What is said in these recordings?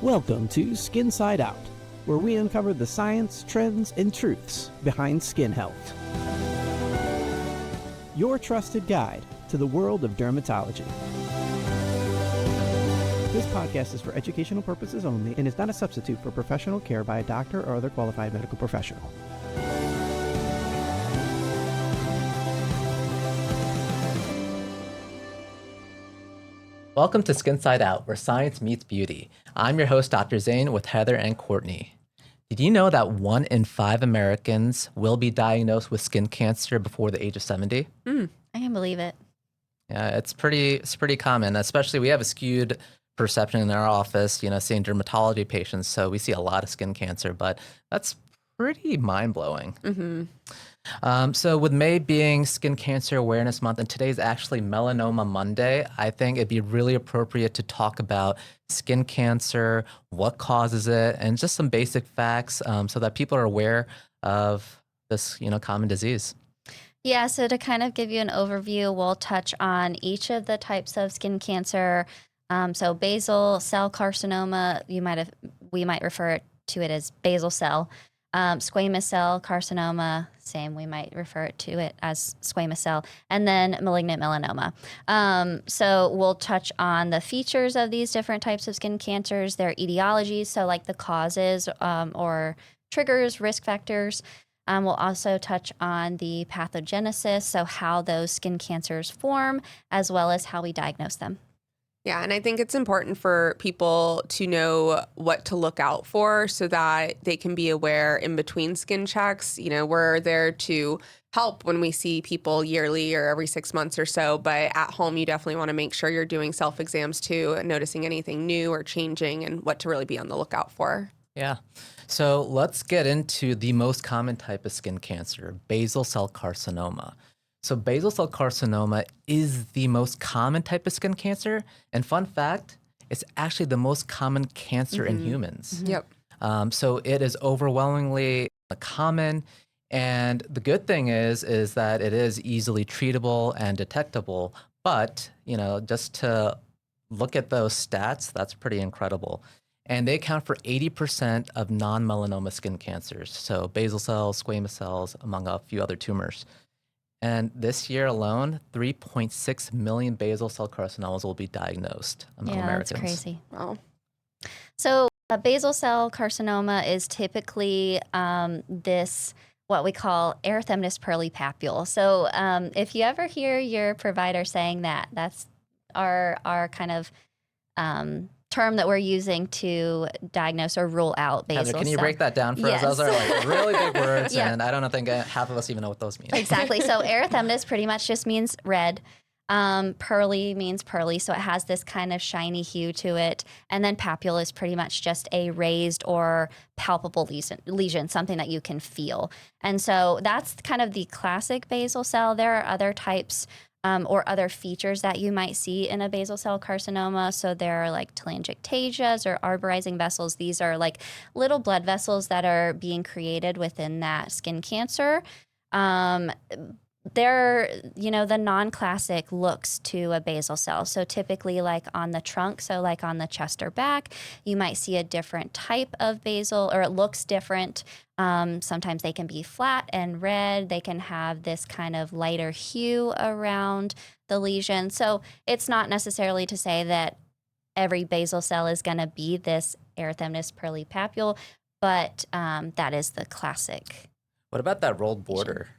Welcome to Skinside Out, where we uncover the science, trends, and truths behind skin health. Your trusted guide to the world of dermatology. This podcast is for educational purposes only and is not a substitute for professional care by a doctor or other qualified medical professional. Welcome to Skinside Out, where science meets beauty. I'm your host, Dr. Zain, with Heather and Courtney. Did you know that 1 in 5 Americans will be diagnosed with skin cancer before the age of 70? I can believe it. Yeah, it's pretty common, especially we have a skewed perception in our office, seeing dermatology patients. So we see a lot of skin cancer, but that's pretty mind-blowing. So with May being Skin Cancer Awareness Month, and today's actually Melanoma Monday, I think it'd be really appropriate to talk about skin cancer, what causes it, and just some basic facts so that people are aware of this, common disease. Yeah, so to kind of give you an overview, we'll touch on each of the types of skin cancer. So basal cell carcinoma, we might refer to it as basal cell. Squamous cell carcinoma, same, we might refer to it as squamous cell, and then malignant melanoma. So we'll touch on the features of these different types of skin cancers, their etiologies, so like the causes or triggers, risk factors. We'll also touch on the pathogenesis, so how those skin cancers form, as well as how we diagnose them. Yeah, and I think it's important for people to know what to look out for so that they can be aware in between skin checks. We're there to help when we see people yearly or every 6 months or so, but at home you definitely want to make sure you're doing self-exams too and noticing anything new or changing and what to really be on the lookout for. Yeah. So let's get into the most common type of skin cancer, basal cell carcinoma. So basal cell carcinoma is the most common type of skin cancer. And fun fact, it's actually the most common cancer in humans. Yep. So it is overwhelmingly common. And the good thing is that it is easily treatable and detectable. But, just to look at those stats, that's pretty incredible. And they account for 80% of non-melanoma skin cancers. So basal cells, squamous cells, among a few other tumors. And this year alone, 3.6 million basal cell carcinomas will be diagnosed among Americans. Yeah, that's crazy. Wow. So a basal cell carcinoma is typically this, what we call erythematous pearly papule. So if you ever hear your provider saying that, that's our kind of term that we're using to diagnose or rule out basal Heather, can you cell. break that down for us? Those are like really big words, and I don't think half of us even know what those mean. Exactly. So erythematous pretty much just means red. Pearly means pearly, so it has this kind of shiny hue to it. And then papule is pretty much just a raised or palpable lesion, something that you can feel. And so that's kind of the classic basal cell. There are other types or other features that you might see in a basal cell carcinoma. So there are like telangiectasias or arborizing vessels. These are like little blood vessels that are being created within that skin cancer. They're, the non-classic looks to a basal cell. So typically like on the trunk, so like on the chest or back, you might see a different type of basal, or it looks different. Sometimes they can be flat and red. They can have this kind of lighter hue around the lesion. So it's not necessarily to say that every basal cell is going to be this erythematous pearly papule, but that is the classic. What about that rolled border?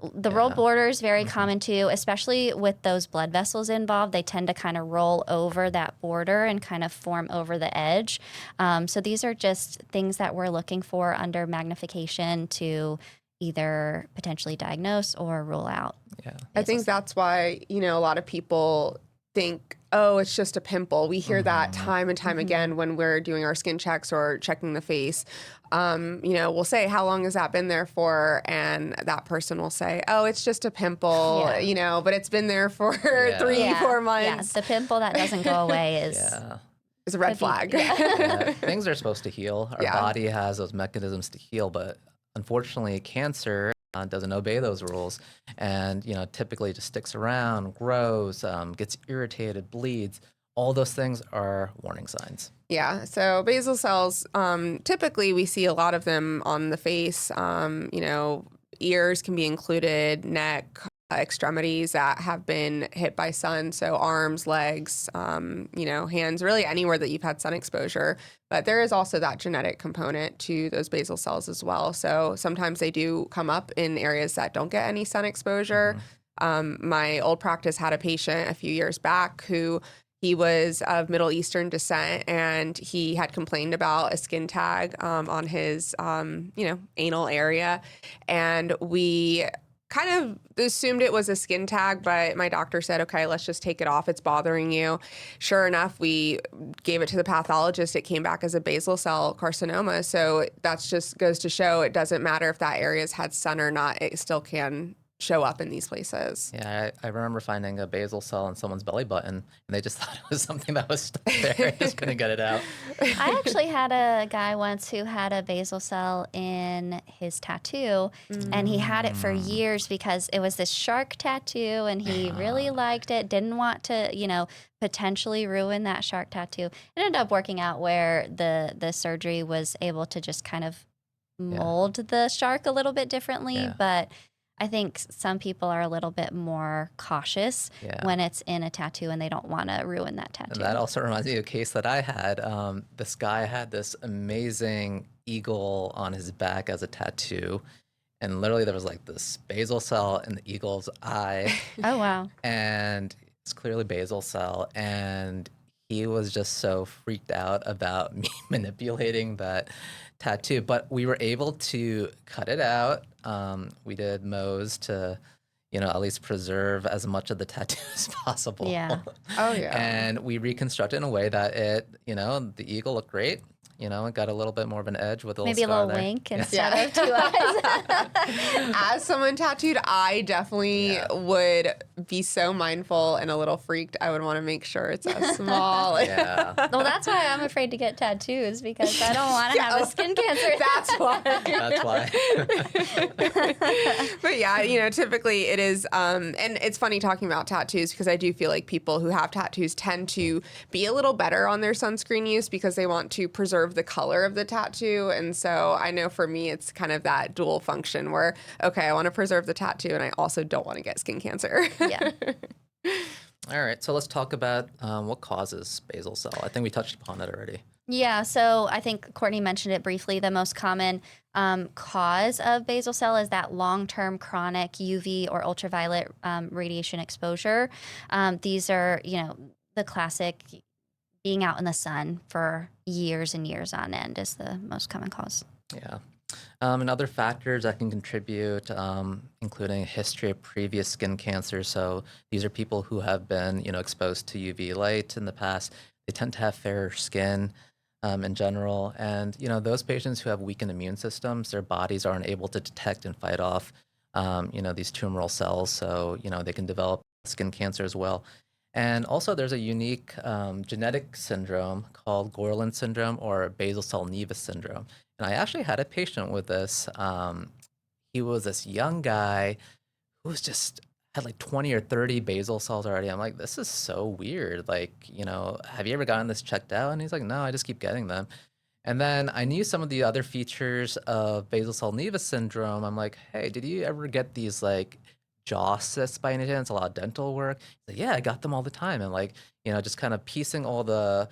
The rolled border is very common too, especially with those blood vessels involved. They tend to kind of roll over that border and kind of form over the edge. So these are just things that we're looking for under magnification to either potentially diagnose or rule out. Yeah, I think that's why, a lot of people think, oh, it's just a pimple. We hear that time and time again when we're doing our skin checks or checking the face. We'll say, how long has that been there for? And that person will say, oh, it's just a pimple, but it's been there for 3-4 months. Yeah, the pimple that doesn't go away is a red flag. Things are supposed to heal. Our body has those mechanisms to heal, but unfortunately, cancer doesn't obey those rules, and typically just sticks around, grows, gets irritated, bleeds. all those things are warning signs. Yeah, so basal cells, typically we see a lot of them on the face. Ears can be included, neck, extremities that have been hit by sun, so arms, legs, hands, really anywhere that you've had sun exposure. But there is also that genetic component to those basal cells as well. So sometimes they do come up in areas that don't get any sun exposure. My old practice had a patient a few years back who he was of Middle Eastern descent, and he had complained about a skin tag on his, anal area. And we kind of assumed it was a skin tag, but my doctor said, okay, let's just take it off. It's bothering you. Sure enough, we gave it to the pathologist. It came back as a basal cell carcinoma. So that's just goes to show it doesn't matter if that area's had sun or not. It still can show up in these places. Yeah, I remember finding a basal cell in someone's belly button, and they just thought it was something that was stuck there. I just couldn't get it out. I actually had a guy once who had a basal cell in his tattoo, and he had it for years because it was this shark tattoo, and he really liked it, didn't want to, potentially ruin that shark tattoo. It ended up working out where the surgery was able to just kind of mold the shark a little bit differently, but I think some people are a little bit more cautious when it's in a tattoo and they don't want to ruin that tattoo. And that also reminds me of a case that I had. This guy had this amazing eagle on his back as a tattoo. And literally there was like this basal cell in the eagle's eye. Oh, wow. And it's clearly basal cell. And he was just so freaked out about me manipulating that tattoo. But we were able to cut it out. We did Mohs to, at least preserve as much of the tattoo as possible. Yeah. Oh, yeah. And we reconstructed in a way that it, the eagle looked great. It got a little bit more of an edge with a maybe a little little star wink there. instead of two eyes. As someone tattooed, I definitely would be so mindful and a little freaked. I would want to make sure it's as small. Yeah. Well, that's why I'm afraid to get tattoos, because I don't want to have a skin cancer. That's why. That's why. But yeah, typically it is, and it's funny talking about tattoos because I do feel like people who have tattoos tend to be a little better on their sunscreen use because they want to preserve the color of the tattoo. And so I know for me, it's kind of that dual function where, okay, I want to preserve the tattoo and I also don't want to get skin cancer. Yeah. All right. So let's talk about what causes basal cell. I think we touched upon it already. Yeah, so I think Courtney mentioned it briefly. The most common cause of basal cell is that long-term chronic UV or ultraviolet radiation exposure. These are, the classic being out in the sun for years and years on end is the most common cause. Yeah. And other factors that can contribute, including a history of previous skin cancer. So these are people who have been, exposed to UV light in the past. They tend to have fairer skin in general. And, those patients who have weakened immune systems, their bodies aren't able to detect and fight off, these tumoral cells. So, they can develop skin cancer as well. And also there's a unique genetic syndrome called Gorlin syndrome or basal cell nevus syndrome. And I actually had a patient with this. He was this young guy who was just had like 20 or 30 basal cells already. I'm like, this is so weird. Like, have you ever gotten this checked out? And he's like, no, I just keep getting them. And then I knew some of the other features of basal cell nevus syndrome. I'm like, hey, did you ever get these like jaw cysts by any chance, a lot of dental work? He's like, yeah, I got them all the time. And like, just kind of piecing all the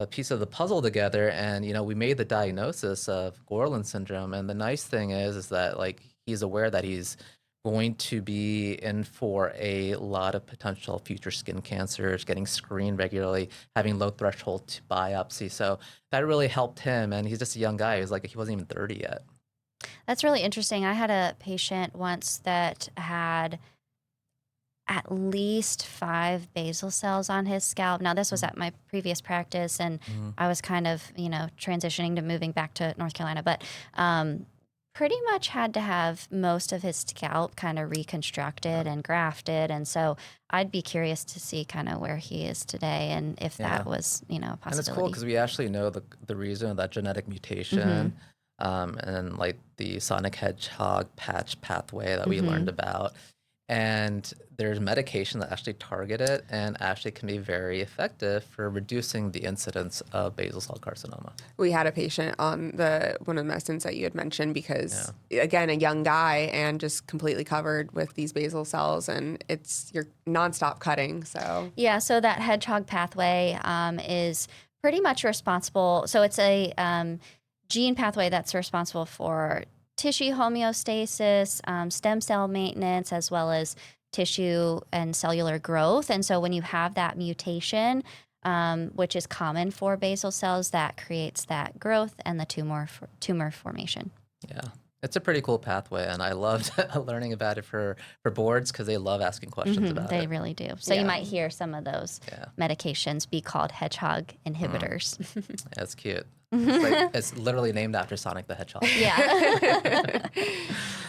piece of the puzzle together. And, we made the diagnosis of Gorlin syndrome. And the nice thing is that like, he's aware that he's going to be in for a lot of potential future skin cancers, getting screened regularly, having low threshold to biopsy. So that really helped him. And he's just a young guy. He wasn't even 30 yet. That's really interesting. I had a patient once that had at least 5 basal cells on his scalp. Now, this was at my previous practice, and I was kind of, transitioning to moving back to North Carolina, but pretty much had to have most of his scalp kind of reconstructed and grafted. And so I'd be curious to see kind of where he is today and if that was, a possibility. And it's cool because we actually know the reason of that genetic mutation. And like the sonic hedgehog patch pathway that we learned about. And there's medication that actually target it and actually can be very effective for reducing the incidence of basal cell carcinoma. We had a patient on one of the medicines that you had mentioned because, again, a young guy and just completely covered with these basal cells, and you're nonstop cutting. So Yeah, so that hedgehog pathway is pretty much responsible. So it's a gene pathway that's responsible for tissue homeostasis, stem cell maintenance, as well as tissue and cellular growth. And so when you have that mutation, which is common for basal cells, that creates that growth and the tumor formation. Yeah, it's a pretty cool pathway, and I loved learning about it for boards because they love asking questions about They it. really do. So you might hear some of those medications be called hedgehog inhibitors. That's cute. It's literally named after Sonic the Hedgehog. Yeah.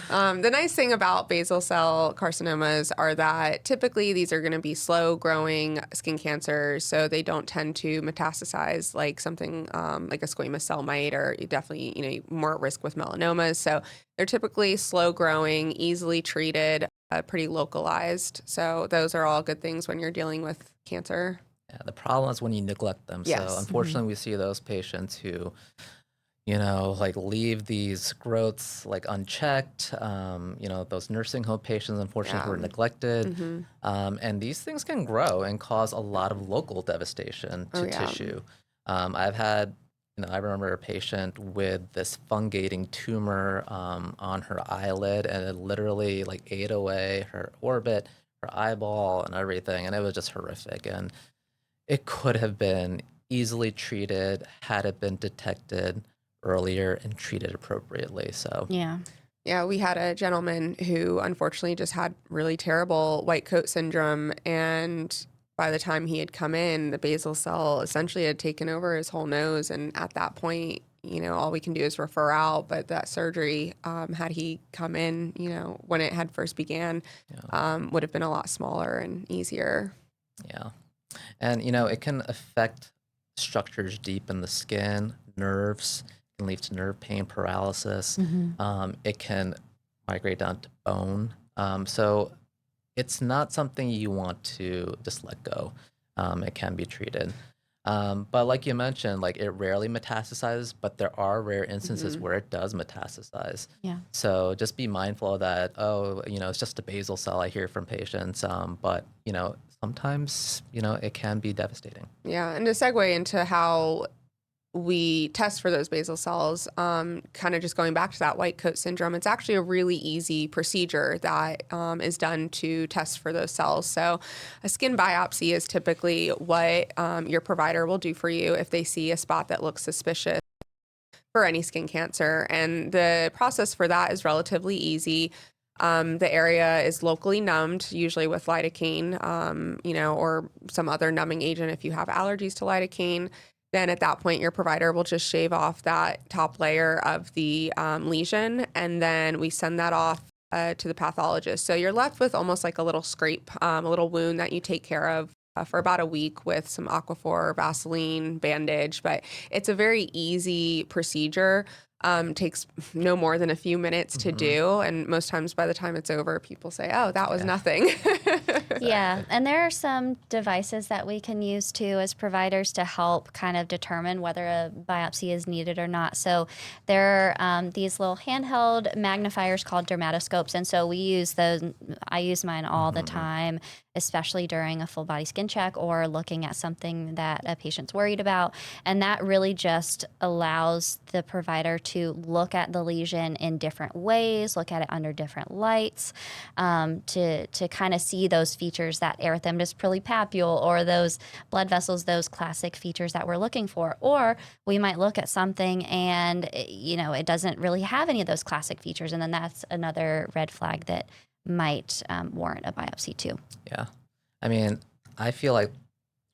the nice thing about basal cell carcinomas are that typically these are going to be slow growing skin cancers, so they don't tend to metastasize like something like a squamous cell might, or you definitely more at risk with melanomas. So they're typically slow growing, easily treated, pretty localized. So those are all good things when you're dealing with cancer. Yeah, the problem is when you neglect them. Yes. So unfortunately, we see those patients who, like leave these growths like unchecked. Those nursing home patients, unfortunately, were neglected. And these things can grow and cause a lot of local devastation to tissue. I've had, I remember a patient with this fungating tumor on her eyelid, and it literally like ate away her orbit, her eyeball, and everything. And it was just horrific. And it could have been easily treated had it been detected earlier and treated appropriately. So yeah, we had a gentleman who unfortunately just had really terrible white coat syndrome, and by the time he had come in, the basal cell essentially had taken over his whole nose, and at that point, all we can do is refer out. But that surgery, had he come in, when it had first began, would have been a lot smaller and easier. Yeah. And, it can affect structures deep in the skin, nerves, can lead to nerve pain, paralysis. It can migrate down to bone. So it's not something you want to just let go. It can be treated. But like you mentioned, like it rarely metastasizes, but there are rare instances where it does metastasize. Yeah. So just be mindful of that. It's just a basal cell, I hear from patients. But, sometimes, it can be devastating. Yeah. And to segue into how we test for those basal cells, kind of just going back to that white coat syndrome, it's actually a really easy procedure that is done to test for those cells. So a skin biopsy is typically what your provider will do for you if they see a spot that looks suspicious for any skin cancer. And the process for that is relatively easy. The area is locally numbed, usually with lidocaine, or some other numbing agent if you have allergies to lidocaine. Then at that point, your provider will just shave off that top layer of the lesion, and then we send that off to the pathologist. So you're left with almost like a little scrape, a little wound that you take care of for about a week with some Aquaphor, Vaseline, bandage. But it's a very easy procedure. Takes no more than a few minutes to do. And most times by the time it's over, people say, oh, that was nothing. Yeah. And there are some devices that we can use too as providers to help kind of determine whether a biopsy is needed or not. So there are these little handheld magnifiers called dermatoscopes. And so we use those. I use mine all the time, especially during a full body skin check or looking at something that a patient's worried about. And that really just allows the provider to look at the lesion in different ways, look at it under different lights, to kind of see those features, that erythematous polypapule or those blood vessels, those classic features that we're looking for. Or we might look at something and, it doesn't really have any of those classic features. And then that's another red flag that might warrant a biopsy too. Yeah. I mean, I feel like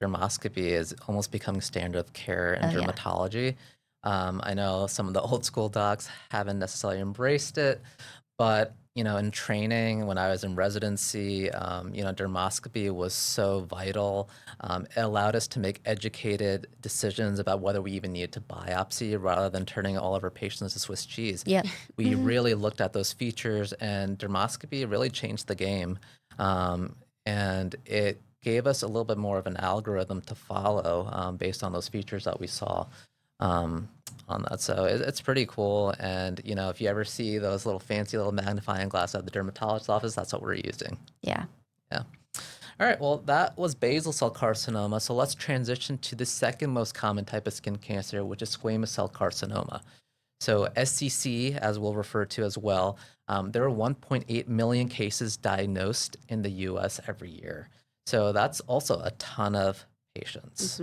dermoscopy is almost becoming standard of care in dermatology. I know some of the old school docs haven't necessarily embraced it, but in training, when I was in residency, dermoscopy was so vital. It allowed us to make educated decisions about whether we even needed to biopsy rather than turning all of our patients to Swiss cheese. Yep. We really looked at those features, and dermoscopy really changed the game. And it gave us a little bit more of an algorithm to follow based on those features that we saw on that. So it's pretty cool. And, if you ever see those little fancy little magnifying glass at the dermatologist's office, that's what we're using. Yeah. Yeah. All right. Well, that was basal cell carcinoma. So let's transition to the second most common type of skin cancer, which is squamous cell carcinoma. So SCC, as we'll refer to as well, there are 1.8 million cases diagnosed in the U.S. every year. So that's also a ton of patients.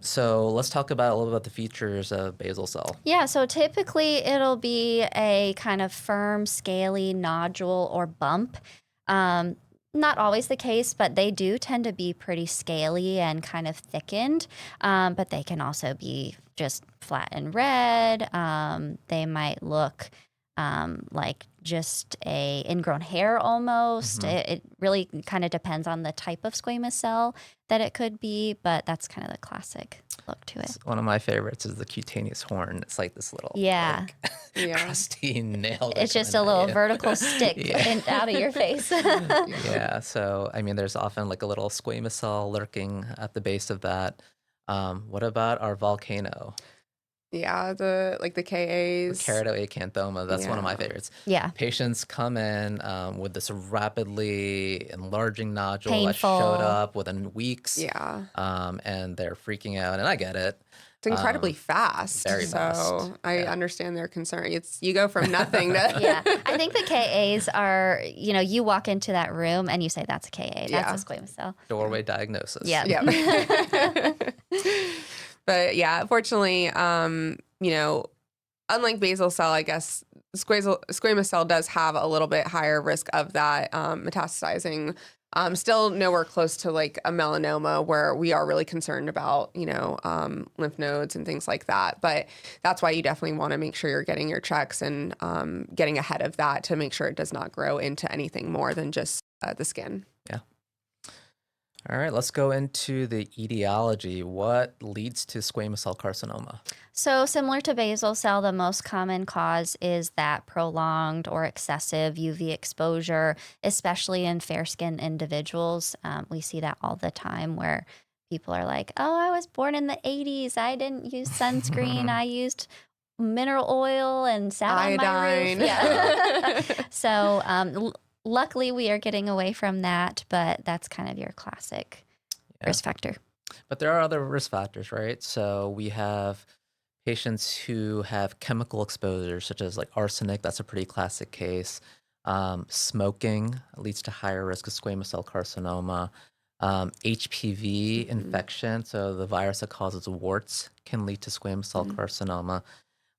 So let's talk about a little bit the features of basal cell. Yeah, so typically it'll be a kind of firm, scaly nodule or bump. Not always the case, but they do tend to be pretty scaly and kind of thickened. But they can also be just flat and red. They might look like just a ingrown hair almost. It really kind of depends on the type of squamous cell that it could be, but that's kind of the classic look to it. One of my favorites is the cutaneous horn. It's like this little crusty nail. It's just a little vertical stick out of your face. Yeah. So, there's often like a little squamous cell lurking at the base of that. What about our volcano? Yeah, the KAs. Keratoacanthoma, that's one of my favorites. Yeah. Patients come in with this rapidly enlarging nodule that Painful. showed up within weeks. Yeah. And they're freaking out, and I get it. It's incredibly fast. Very fast. So I understand their concern. You go from nothing to... Yeah. I think the KAs are, you walk into that room and you say, that's a KA. That's a squamous cell. Doorway diagnosis. Yeah. But yeah, fortunately, unlike basal cell, I guess squamous cell does have a little bit higher risk of that metastasizing. Still nowhere close to like a melanoma where we are really concerned about, lymph nodes and things like that. But that's why you definitely want to make sure you're getting your checks and getting ahead of that to make sure it does not grow into anything more than just the skin. Yeah. All right, let's go into the etiology. What leads to squamous cell carcinoma? So similar to basal cell, the most common cause is that prolonged or excessive UV exposure, especially in fair-skinned individuals. We see that all the time where people are like, oh, I was born in the 80s. I didn't use sunscreen. I used mineral oil and sat Iodine. on my roof. Yeah. So luckily, we are getting away from that, but that's kind of your classic risk factor. But there are other risk factors, right? So we have patients who have chemical exposure, such as like arsenic. That's a pretty classic case. Smoking leads to higher risk of squamous cell carcinoma. HPV infection, so the virus that causes warts, can lead to squamous cell carcinoma.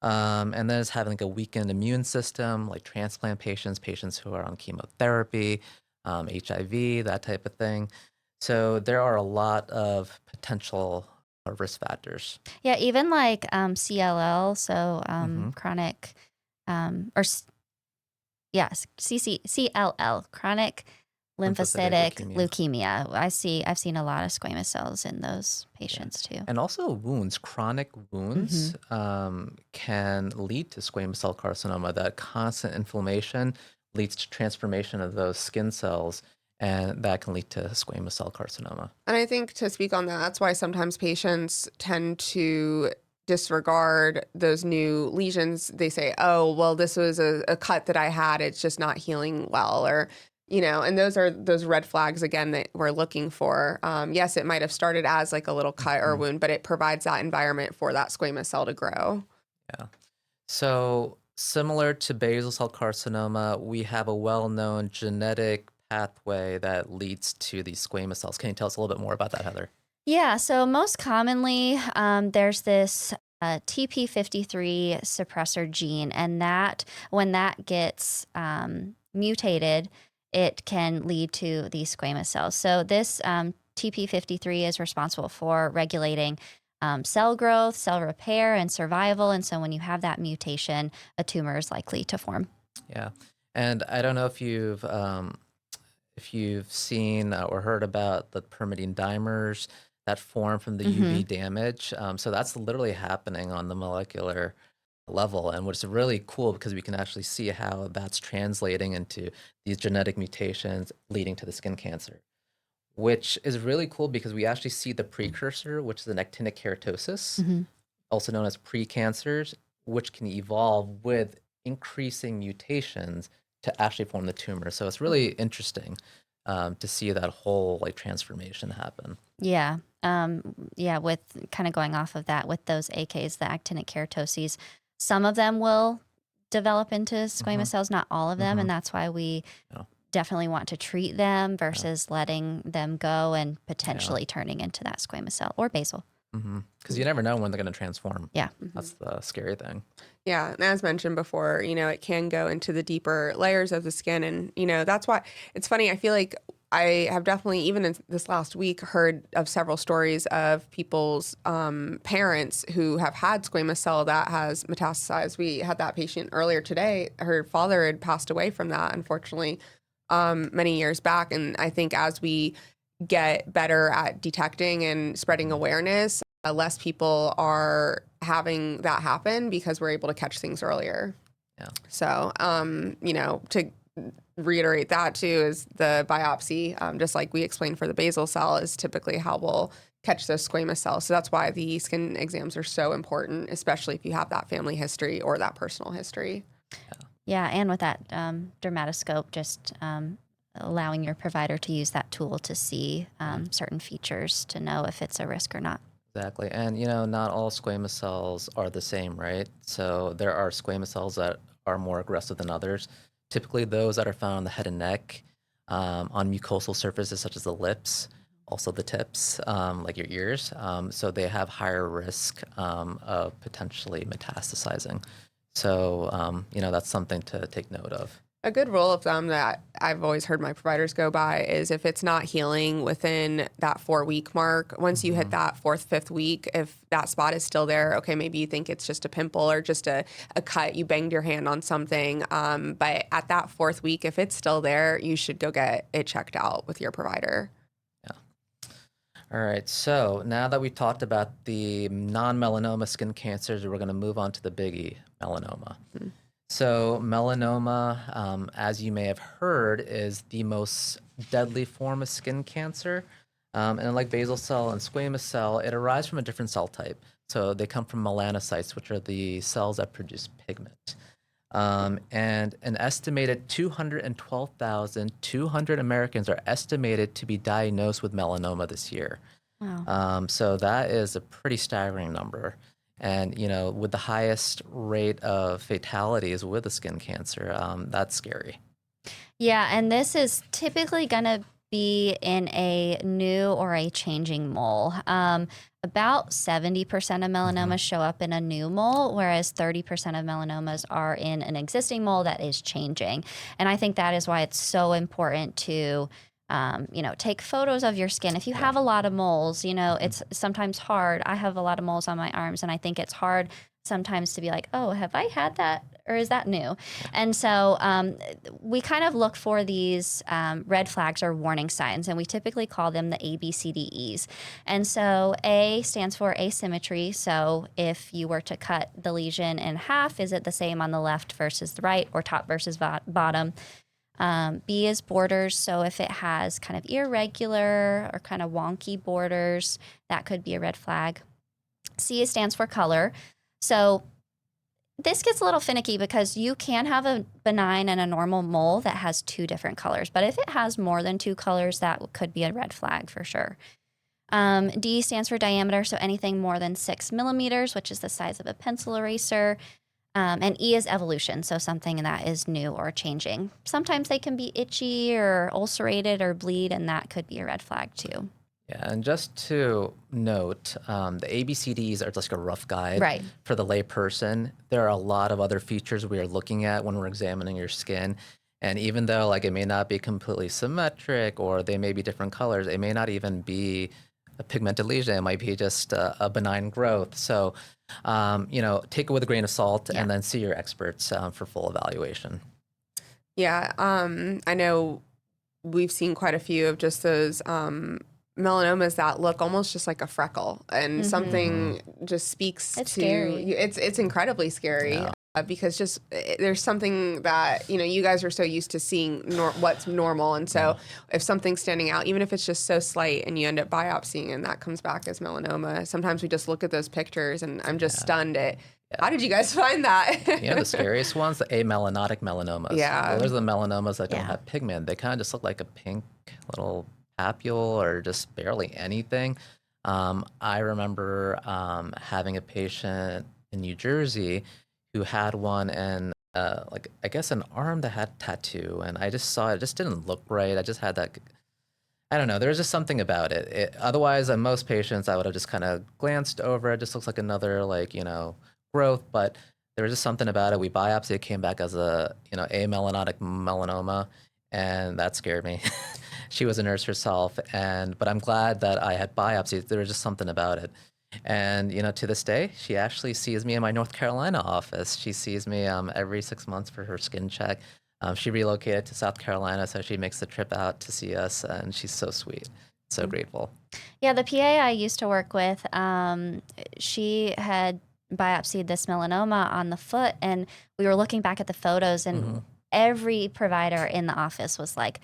And then it's having like a weakened immune system, like transplant patients who are on chemotherapy, HIV, that type of thing. So there are a lot of potential risk factors. Yeah, even like CLL, so chronic, CLL, chronic lymphocytic leukemia. I've seen a lot of squamous cells in those patients too. And also wounds, chronic wounds can lead to squamous cell carcinoma. That constant inflammation leads to transformation of those skin cells, and that can lead to squamous cell carcinoma. And I think to speak on that, that's why sometimes patients tend to disregard those new lesions. They say, oh, well, this was a cut that I had. It's just not healing well, or and those are those red flags, again, that we're looking for. Yes, it might have started as like a little cut or wound, but it provides that environment for that squamous cell to grow. Yeah. So similar to basal cell carcinoma, we have a well-known genetic pathway that leads to these squamous cells. Can you tell us a little bit more about that, Heather? Yeah, so most commonly, there's this TP53 suppressor gene, and that when that gets mutated, it can lead to these squamous cells. So this TP53 is responsible for regulating cell growth, cell repair, and survival. And so when you have that mutation, a tumor is likely to form. Yeah. And I don't know if you've seen or heard about the pyrimidine dimers that form from the UV damage. So that's literally happening on the molecular level. And what's really cool because we can actually see how that's translating into these genetic mutations leading to the skin cancer, which is really cool because we actually see the precursor, which is an actinic keratosis, also known as precancers, which can evolve with increasing mutations to actually form the tumor. So it's really interesting to see that whole like transformation happen. Yeah. With kind of going off of that, with those AKs, the actinic keratoses, some of them will develop into squamous cells, not all of them. And that's why we definitely want to treat them versus letting them go and potentially turning into that squamous cell or basal. Because you never know when they're going to transform. Yeah. That's the scary thing. Yeah. And as mentioned before, it can go into the deeper layers of the skin. And, that's why it's funny. I feel like I have definitely, even in this last week, heard of several stories of people's parents who have had squamous cell that has metastasized. We had that patient earlier today. Her father had passed away from that, unfortunately, many years back. And I think as we get better at detecting and spreading awareness, less people are having that happen because we're able to catch things earlier. Yeah. So, to reiterate that too is the biopsy, just like we explained for the basal cell, is typically how we'll catch those squamous cells. So that's why the skin exams are so important, especially if you have that family history or that personal history. Yeah, and with that dermatoscope, just allowing your provider to use that tool to see certain features to know if it's a risk or not. Exactly. And, not all squamous cells are the same, right? So there are squamous cells that are more aggressive than others. Typically those that are found on the head and neck, on mucosal surfaces such as the lips, also the tips, like your ears. So they have higher risk of potentially metastasizing. So, that's something to take note of. A good rule of thumb that I've always heard my providers go by is if it's not healing within that 4-week mark, once you hit that 4th, 5th week, if that spot is still there, okay, maybe you think it's just a pimple or just a cut, you banged your hand on something. But at that 4th week, if it's still there, you should go get it checked out with your provider. All right, so now that we talked about the non-melanoma skin cancers, we're going to move on to the biggie, melanoma. So melanoma, as you may have heard, is the most deadly form of skin cancer. And like basal cell and squamous cell, it arises from a different cell type. So they come from melanocytes, which are the cells that produce pigment. And an estimated 212,200 Americans are estimated to be diagnosed with melanoma this year. Wow. So that is a pretty staggering number. And, with the highest rate of fatalities with the skin cancer, that's scary. Yeah, and this is typically going to be in a new or a changing mole. About 70% of melanomas show up in a new mole, whereas 30% of melanomas are in an existing mole that is changing. And I think that is why it's so important to take photos of your skin. If you have a lot of moles, it's sometimes hard. I have a lot of moles on my arms, and I think it's hard sometimes to be like, oh, have I had that? Or is that new? And so we kind of look for these red flags or warning signs, and we typically call them the ABCDs. And so A stands for asymmetry. So if you were to cut the lesion in half, is it the same on the left versus the right, or top versus bottom? B is borders. So if it has kind of irregular or kind of wonky borders, that could be a red flag. C stands for color. So this gets a little finicky because you can have a benign and a normal mole that has 2 different colors. But if it has more than 2 colors, that could be a red flag for sure. D stands for diameter. So anything more than 6 millimeters, which is the size of a pencil eraser. And E is evolution, so something that is new or changing. Sometimes they can be itchy or ulcerated or bleed, and that could be a red flag too. Yeah, and just to note, the ABCDs are just like a rough guide for the lay person. There are a lot of other features we are looking at when we're examining your skin. And even though it may not be completely symmetric or they may be different colors, it may not even be a pigmented lesion. It might be just a benign growth. So, take it with a grain of salt and then see your experts for full evaluation. Yeah, I know we've seen quite a few of just those melanomas that look almost just like a freckle, and something just speaks It's to scary. you. It's incredibly scary. Yeah. Because just there's something that you guys are so used to seeing what's normal, and so if something's standing out, even if it's just so slight, and you end up biopsying and that comes back as melanoma, sometimes we just look at those pictures and I'm just stunned at how did you guys find that? The scariest ones, the amelanotic melanomas. Yeah. Those are the melanomas that don't have pigment. They kind of just look like a pink little papule or just barely anything. I remember having a patient in New Jersey who had one, and I guess an arm that had tattoo, and I just saw it just didn't look right. I just had that, I don't know, there was just something about it. Otherwise, on most patients, I would have just kind of glanced over. It just looks like another growth, but there was just something about it. We biopsied, it came back as a amelanotic melanoma, and that scared me. She was a nurse herself, but I'm glad that I had biopsied. There was just something about it. And to this day, she actually sees me in my North Carolina office. She sees me every 6 months for her skin check. She relocated to South Carolina, so she makes the trip out to see us, and she's so sweet, so grateful. Yeah, the PA I used to work with, she had biopsied this melanoma on the foot, and we were looking back at the photos, and every provider in the office was like,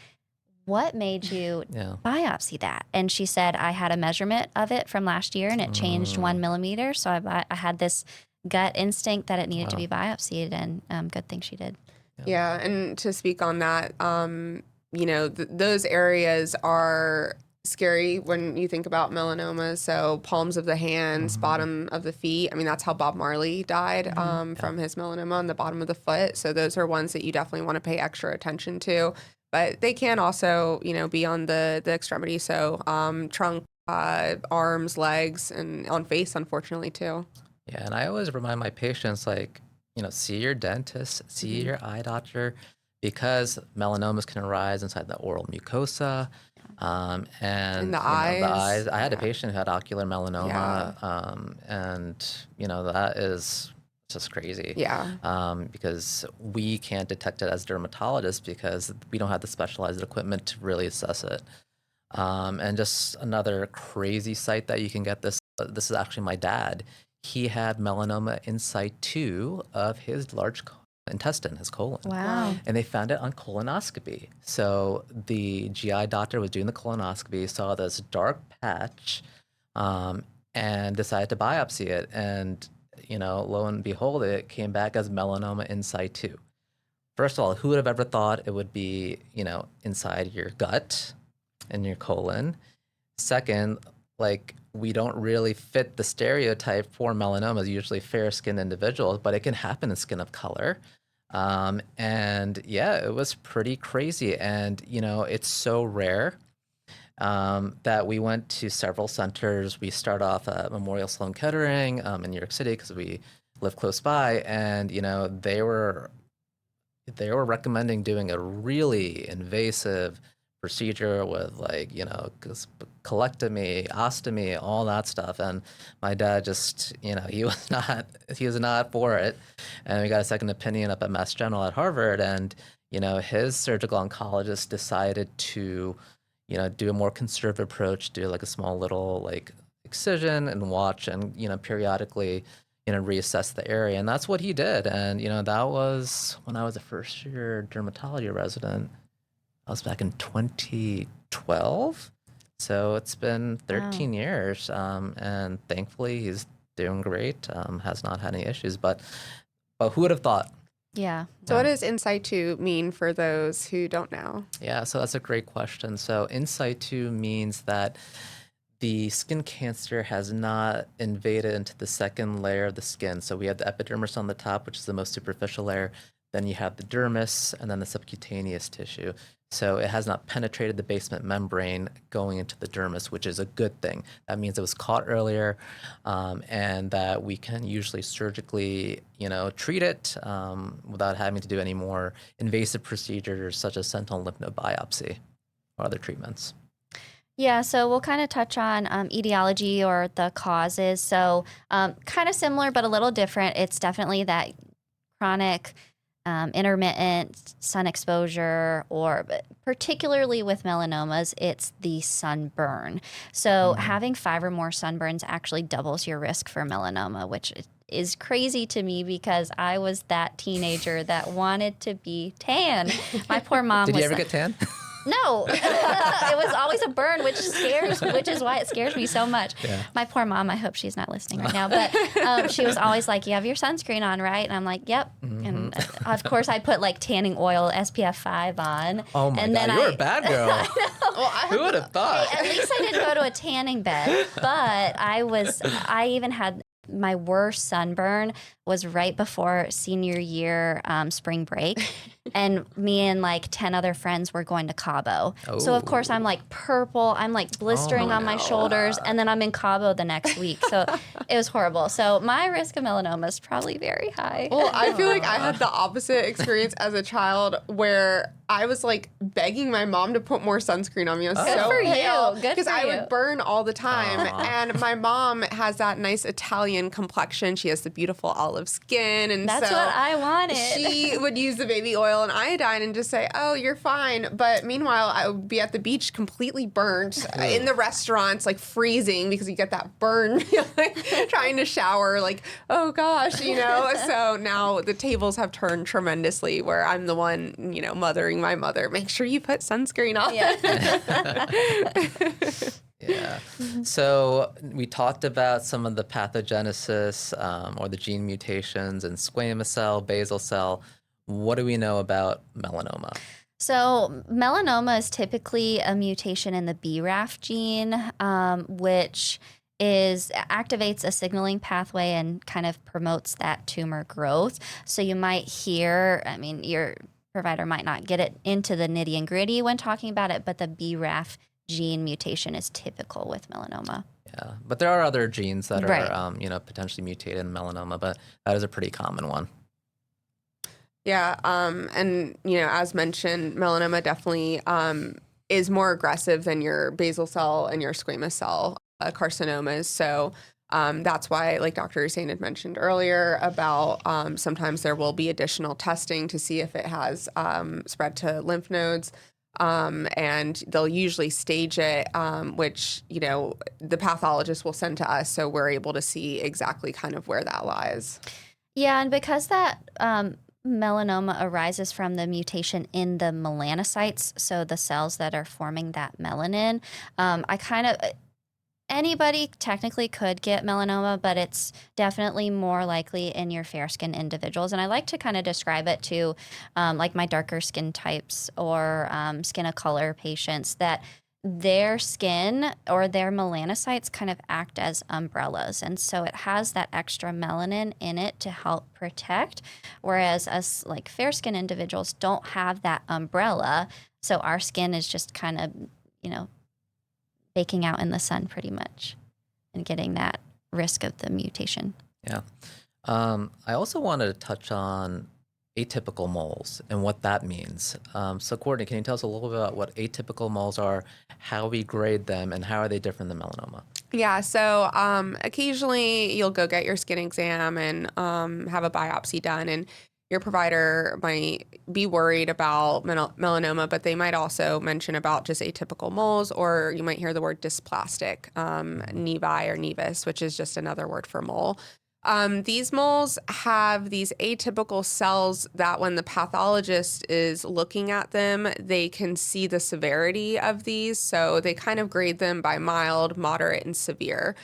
what made you biopsy that? And she said, I had a measurement of it from last year and it changed 1 millimeter. So I had this gut instinct that it needed to be biopsied, and good thing she did. Yeah. And to speak on that, those areas are scary when you think about melanoma. So palms of the hands, bottom of the feet. I mean, that's how Bob Marley died from his melanoma on the bottom of the foot. So those are ones that you definitely want to pay extra attention to. But they can also, be on the extremity. So trunk, arms, legs, and on face, unfortunately, too. Yeah, and I always remind my patients, see your dentist, see your eye doctor, because melanomas can arise inside the oral mucosa. And in the the eyes. I had a patient who had ocular melanoma, and that is just crazy. Yeah. Because we can't detect it as dermatologists because we don't have the specialized equipment to really assess it. And just another crazy site that you can get this. This is actually my dad. He had melanoma in situ of his large intestine, his colon. Wow. And they found it on colonoscopy. So the GI doctor was doing the colonoscopy, saw this dark patch, and decided to biopsy it. And lo and behold, it came back as melanoma in situ. First of all, who would have ever thought it would be, inside your gut and your colon? Second, we don't really fit the stereotype for melanomas, usually fair-skinned individuals, but it can happen in skin of color. And yeah, it was pretty crazy. And, it's so rare that we went to several centers. We start off at Memorial Sloan Kettering in New York City because we live close by, and they were recommending doing a really invasive procedure with colectomy, ostomy, all that stuff. And my dad just he was not for it. And we got a second opinion up at Mass General at Harvard, and his surgical oncologist decided to do a more conservative approach, do a small little excision and watch, and periodically reassess the area. And that's what he did. And that was when I was a first year dermatology resident. I was back in 2012. So it's been 13 years. And thankfully he's doing great. Has not had any issues, but who would have thought? Yeah. So what does in situ mean for those who don't know? Yeah, so that's a great question. So in situ means that the skin cancer has not invaded into the second layer of the skin. So we have the epidermis on the top, which is the most superficial layer. Then you have the dermis and then the subcutaneous tissue. So it has not penetrated the basement membrane going into the dermis, which is a good thing. That means it was caught earlier, and that we can usually surgically, treat it without having to do any more invasive procedures such as sentinel lymph node biopsy or other treatments. Yeah, so we'll kind of touch on etiology or the causes. So kind of similar, but a little different. It's definitely that chronic intermittent sun exposure, or particularly with melanomas, it's the sunburn. So having 5 or more sunburns actually doubles your risk for melanoma, which is crazy to me because I was that teenager that wanted to be tan. My poor mom Did was you ever get tan? No, it was always a burn, which is why it scares me so much. Yeah. My poor mom, I hope she's not listening right now, but she was always like, you have your sunscreen on, right? And I'm like, yep. And of course I put like tanning oil, SPF 5 on. Oh my and God, then you were a bad girl. Who would have thought? At least I didn't go to a tanning bed, but I even had my worst sunburn was right before senior year spring break. And me and like 10 other friends were going to Cabo. So of course I'm like purple. I'm like blistering on my shoulders. And then I'm in Cabo the next week. So it was horrible. So my risk of melanoma is probably very high. Well, I feel like I had the opposite experience as a child where I was like begging my mom to put more sunscreen on me. I was so for you. pale Good because for I you. would burn all the time. Aw. And my mom has that nice Italian complexion. She has the beautiful olive skin. And That's so what I wanted. she would use the baby oil and iodine and just say, oh, you're fine. But meanwhile, I would be at the beach completely burnt in the restaurants, like freezing because you get that burn feeling, trying to shower, like, oh gosh, you know? So now the tables have turned tremendously where I'm the one, you know, mothering my mother. Make sure you put sunscreen on. Yeah. Yeah. So we talked about some of the pathogenesis or the gene mutations in squamous cell, basal cell. What do we know about melanoma? So melanoma is typically a mutation in the BRAF gene, which activates a signaling pathway and kind of promotes that tumor growth. So you might hear, I mean, your provider might not get it into the nitty and gritty when talking about it, but the BRAF gene mutation is typical with melanoma. Yeah, but there are other genes that Right. are, potentially mutated in melanoma, but that is a pretty common one. Yeah, and you know, as mentioned, melanoma definitely is more aggressive than your basal cell and your squamous cell carcinomas. So that's why, like Dr. Zain had mentioned earlier, about sometimes there will be additional testing to see if it has spread to lymph nodes. And they'll usually stage it, which, you know, the pathologist will send to us, so we're able to see exactly kind of where that lies. Yeah, and because that melanoma arises from the mutation in the melanocytes, so the cells that are forming that melanin, anybody technically could get melanoma, but it's definitely more likely in your fair skin individuals. And I like to kind of describe it to like my darker skin types or skin of color patients, that their skin or their melanocytes kind of act as umbrellas. And so it has that extra melanin in it to help protect, whereas us like fair skin individuals don't have that umbrella. So our skin is just kind of, you know, baking out in the sun pretty much and getting that risk of the mutation. Yeah. I also wanted to touch on atypical moles and what that means. So Courtney, can you tell us a little bit about what atypical moles are, how we grade them, and how are they different than melanoma? Yeah, so occasionally you'll go get your skin exam and have a biopsy done, and your provider might be worried about melanoma, but they might also mention about just atypical moles, or you might hear the word dysplastic nevi or nevus, which is just another word for mole. These moles have these atypical cells that when the pathologist is looking at them, they can see the severity of these. So they kind of grade them by mild, moderate, and severe.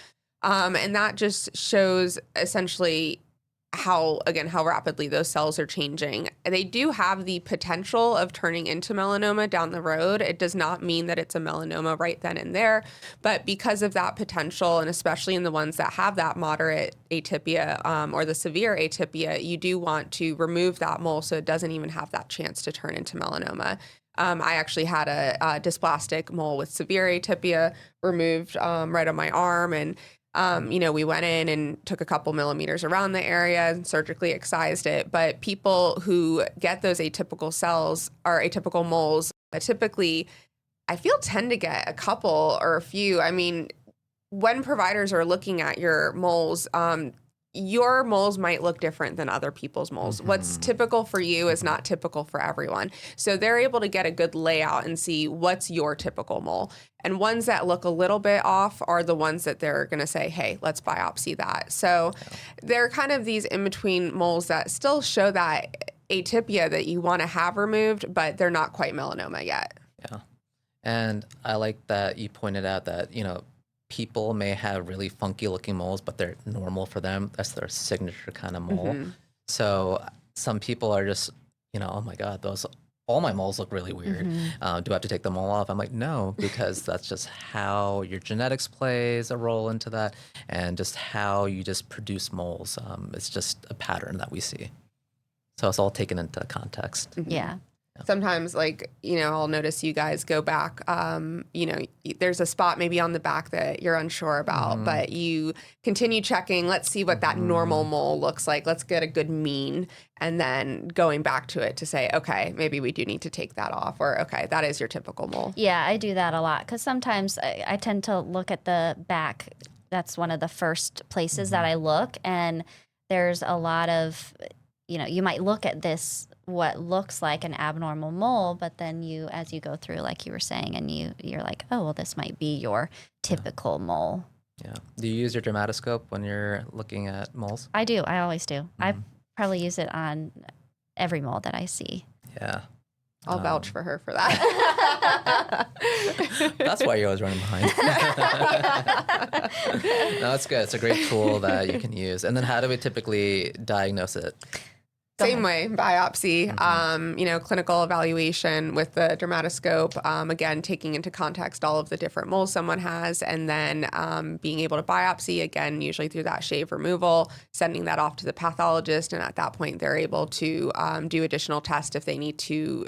And that just shows essentially how rapidly those cells are changing. They do have the potential of turning into melanoma down the road. It does not mean that it's a melanoma right then and there, but because of that potential, and especially in the ones that have that moderate atypia or the severe atypia, you do want to remove that mole so it doesn't even have that chance to turn into melanoma. I actually had a dysplastic mole with severe atypia removed right on my arm, and we went in and took a couple millimeters around the area and surgically excised it. But people who get those atypical cells or atypical moles typically, I feel, tend to get a couple or a few. I mean, when providers are looking at your moles, your moles might look different than other people's moles. What's typical for you is not typical for everyone. So they're able to get a good layout and see what's your typical mole. And ones that look a little bit off are the ones that they're going to say, hey, let's biopsy that. So they're kind of these in-between moles that still show that atypia that you want to have removed, but they're not quite melanoma yet. Yeah. And I like that you pointed out that, people may have really funky looking moles, but they're normal for them. That's their signature kind of mole. So some people are just, oh my God, all my moles look really weird. Do I have to take them all off? I'm like, no, because that's just how your genetics plays a role into that, and just how you just produce moles. It's just a pattern that we see. So it's all taken into context. Yeah. Sometimes, I'll notice you guys go back, there's a spot maybe on the back that you're unsure about, but you continue checking. Let's see what that normal mole looks like. Let's get a good mean. And then going back to it to say, okay, maybe we do need to take that off, or, okay, that is your typical mole. Yeah, I do that a lot because sometimes I tend to look at the back. That's one of the first places that I look. And there's a lot of, you might look at this, what looks like an abnormal mole, but then as you go through, like you were saying, and you're like, oh, well, this might be your typical mole. Yeah. Do you use your dermatoscope when you're looking at moles? I do. I always do. I probably use it on every mole that I see. Yeah. I'll vouch for her for that. That's why you're always running behind. No, that's good. It's a great tool that you can use. And then how do we typically diagnose it? Same way, biopsy, clinical evaluation with the dermatoscope, again, taking into context all of the different moles someone has, and then being able to biopsy, again, usually through that shave removal, sending that off to the pathologist, and at that point, they're able to do additional tests if they need to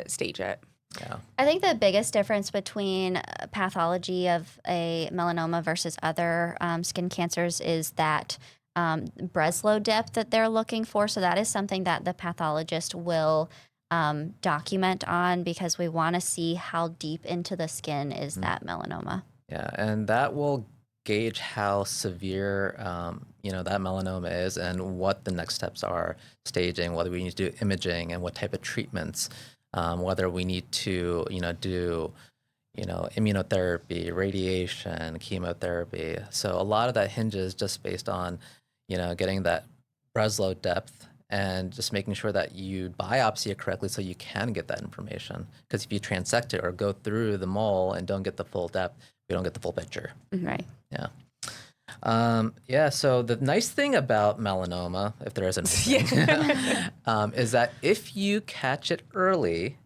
stage it. Yeah. I think the biggest difference between pathology of a melanoma versus other skin cancers is that Breslow depth that they're looking for. So that is something that the pathologist will document on, because we want to see how deep into the skin is that melanoma. Yeah, and that will gauge how severe, that melanoma is, and what the next steps are, staging, whether we need to do imaging and what type of treatments, whether we need to, do immunotherapy, radiation, chemotherapy. So a lot of that hinges just based on getting that Breslow depth and just making sure that you biopsy it correctly so you can get that information. Because if you transect it or go through the mole and don't get the full depth, we don't get the full picture. Right. Yeah. So the nice thing about melanoma, if there isn't, is that if you catch it early,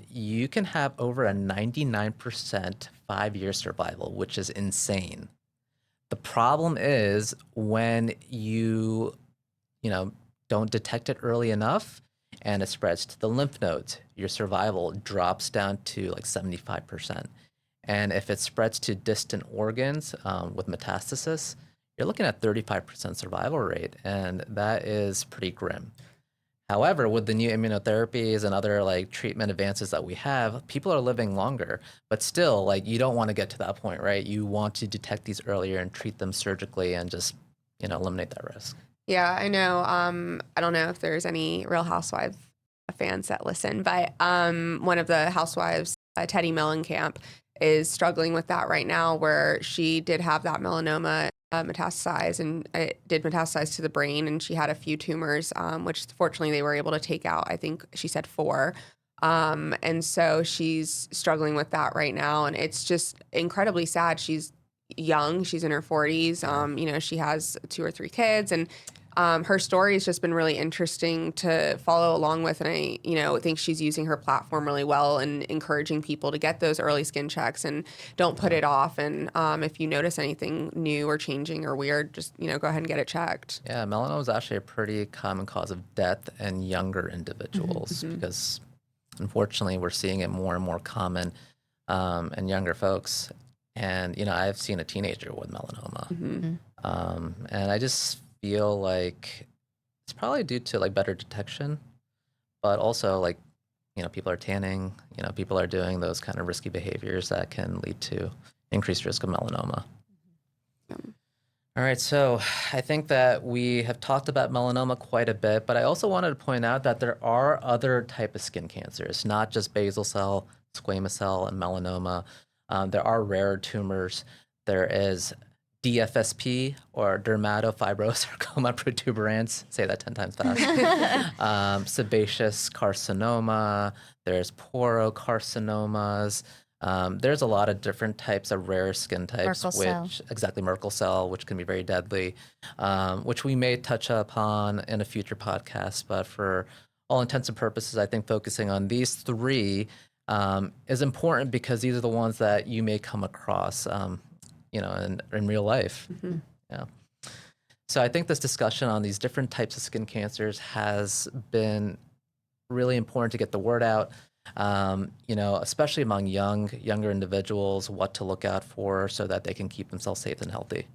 you can have over a 99% 5-year survival, which is insane. The problem is when you don't detect it early enough and it spreads to the lymph nodes, your survival drops down to like 75%. And if it spreads to distant organs with metastasis, you're looking at 35% survival rate, and that is pretty grim. However, with the new immunotherapies and other treatment advances that we have, people are living longer, but still you don't want to get to that point, right? You want to detect these earlier and treat them surgically and just, eliminate that risk. Yeah, I know. I don't know if there's any Real Housewives fans that listen, but one of the housewives, Teddy Mellencamp, is struggling with that right now, where she did have that melanoma metastasize, and it did metastasize to the brain, and she had a few tumors, which fortunately they were able to take out. I think she said 4. And so she's struggling with that right now, and it's just incredibly sad. She's young. She's in her 40s. She has 2 or 3 kids, and her story has just been really interesting to follow along with. And I, think she's using her platform really well and encouraging people to get those early skin checks and don't put it off. And if you notice anything new or changing or weird, just, go ahead and get it checked. Yeah, melanoma is actually a pretty common cause of death in younger individuals because unfortunately we're seeing it more and more common in younger folks. And, I've seen a teenager with melanoma. And I just feel like it's probably due to better detection, but also people are tanning, people are doing those kind of risky behaviors that can lead to increased risk of melanoma. All right, so I think that we have talked about melanoma quite a bit, but I also wanted to point out that there are other type of skin cancers, not just basal cell, squamous cell, and melanoma. There are rarer tumors. There is DFSP, or dermatofibrosarcoma protuberans. Say that 10 times fast. Sebaceous carcinoma. There's porocarcinomas. There's a lot of different types of rare skin types, Merkel cell, which can be very deadly, which we may touch upon in a future podcast. But for all intents and purposes, I think focusing on these three is important because these are the ones that you may come across, in real life. Mm-hmm. Yeah. So I think this discussion on these different types of skin cancers has been really important to get the word out. Especially among younger individuals, what to look out for so that they can keep themselves safe and healthy.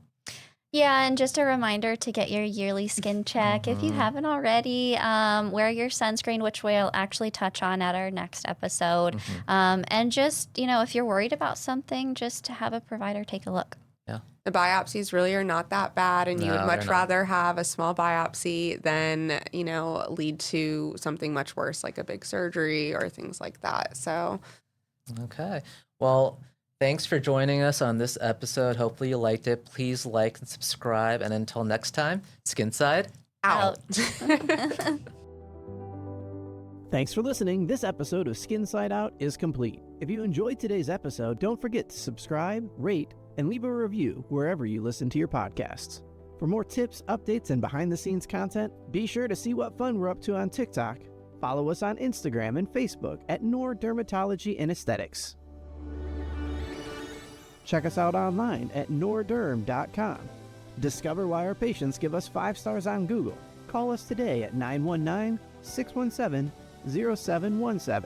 Yeah, and just a reminder to get your yearly skin check. If you haven't already, wear your sunscreen, which we'll actually touch on at our next episode. And just, if you're worried about something, just to have a provider take a look. Yeah. The biopsies really are not that bad, and you would much rather have a small biopsy than, lead to something much worse like a big surgery or things like that. So, okay. Well, thanks for joining us on this episode. Hopefully you liked it. Please like and subscribe. And until next time, Skinside Out. Thanks for listening. This episode of Skinside Out is complete. If you enjoyed today's episode, don't forget to subscribe, rate, and leave a review wherever you listen to your podcasts. For more tips, updates, and behind-the-scenes content, be sure to see what fun we're up to on TikTok. Follow us on Instagram and Facebook at Nor Dermatology and Aesthetics. Check us out online at norderm.com. Discover why our patients give us 5 stars on Google. Call us today at 919-617-0717.